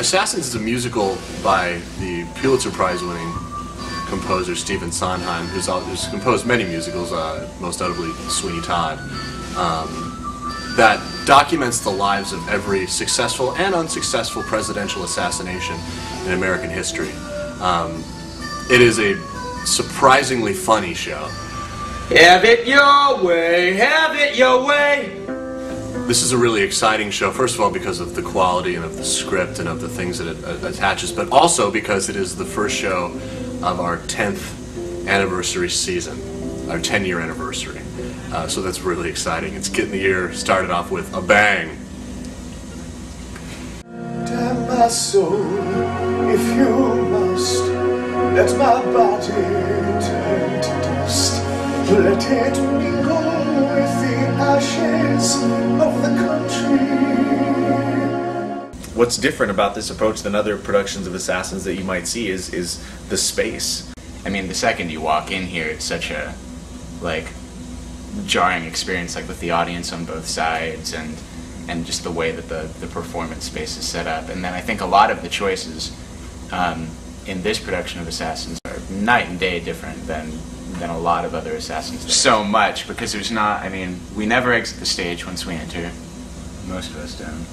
Assassins is a musical by the Pulitzer Prize-winning composer Stephen Sondheim, who's composed many musicals, most notably Sweeney Todd, that documents the lives of every successful and unsuccessful presidential assassination in American history. It is a surprisingly funny show. Have it your way, have it your way. This is a really exciting show, first of all because of the quality and of the script and of the things that it attaches, but also because it is the first show of our 10th anniversary season, our 10-year anniversary. So that's really exciting. It's getting the year started off with a bang. Damn my soul, if you must, let my body turn to dust. Let it mingle with the ashes of the country. What's different about this approach than other productions of Assassins that you might see is the space. I mean, the second you walk in here, it's such a, like, jarring experience, like with the audience on both sides and just the way that the performance space is set up. And then I think a lot of the choices in this production of Assassins are night and day different than a lot of other Assassins. So much, because there's not, I mean, we never exit the stage once we enter. Most of us don't.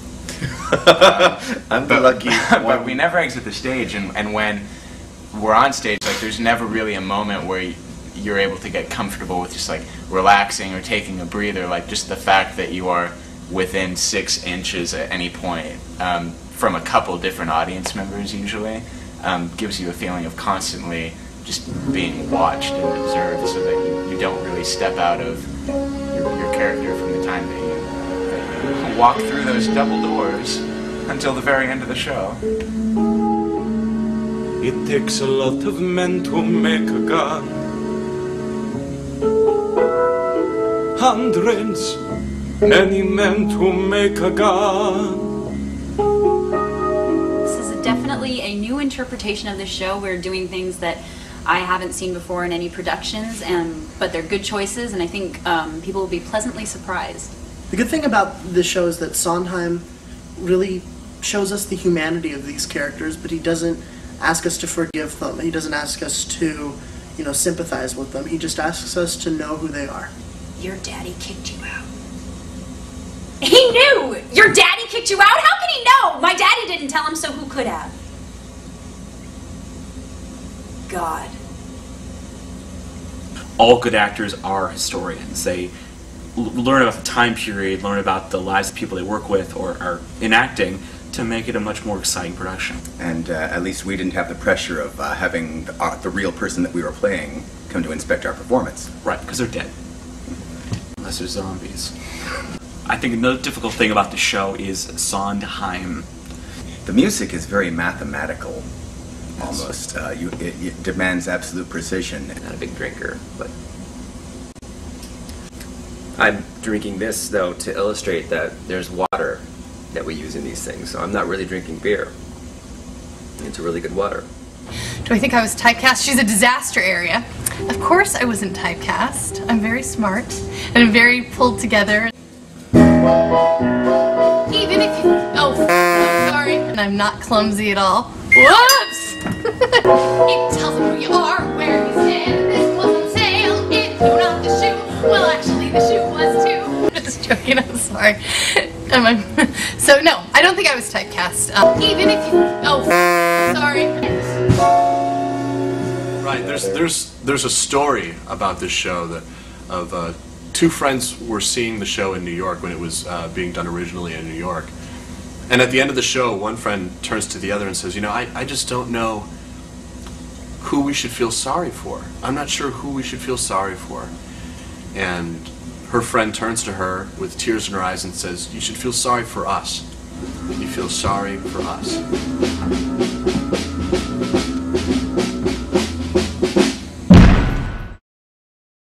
I'm lucky. But we never exit the stage, and when we're on stage, like, there's never really a moment where you're able to get comfortable with just like relaxing or taking a breather. Like, just the fact that you are within 6 inches at any point from a couple different audience members usually gives you a feeling of constantly just being watched and observed, so that you don't really step out of your character from the time that you walk through those double doors until the very end of the show. It takes a lot of men to make a gun. Hundreds, many men to make a gun. This is definitely a new interpretation of the show. We're doing things that I haven't seen before in any productions, but they're good choices, and I think people will be pleasantly surprised. The good thing about this show is that Sondheim really shows us the humanity of these characters, but he doesn't ask us to forgive them. He doesn't ask us to, sympathize with them. He just asks us to know who they are. Your daddy kicked you out. He knew! Your daddy kicked you out? How could he know? My daddy didn't tell him, so who could have? God. All good actors are historians. They learn about the time period, learn about the lives of people they work with or are enacting to make it a much more exciting production. And at least we didn't have the pressure of having the real person that we were playing come to inspect our performance. Right, because they're dead. Unless they're zombies. I think another difficult thing about the show is Sondheim. The music is very mathematical, almost. It demands absolute precision. Not a big drinker, but I'm drinking this, though, to illustrate that there's water that we use in these things. So I'm not really drinking beer. It's a really good water. Do I think I was typecast? She's a disaster area. Of course I wasn't typecast. I'm very smart and I'm very pulled together. Even if you... Oh, I'm sorry. And I'm not clumsy at all. Whoops! It tells them who you are, where you stand. This was on sale if you're not the shoe. Well, actually, the shoe was too. Just joking, I'm sorry. So, no, I don't think I was typecast. Even if you... Oh, sorry. Right, there's a story about this show that of two friends were seeing the show in New York when it was being done originally in New York. And at the end of the show, one friend turns to the other and says, I just don't know who we should feel sorry for. I'm not sure who we should feel sorry for. And her friend turns to her with tears in her eyes and says, you should feel sorry for us. You feel sorry for us.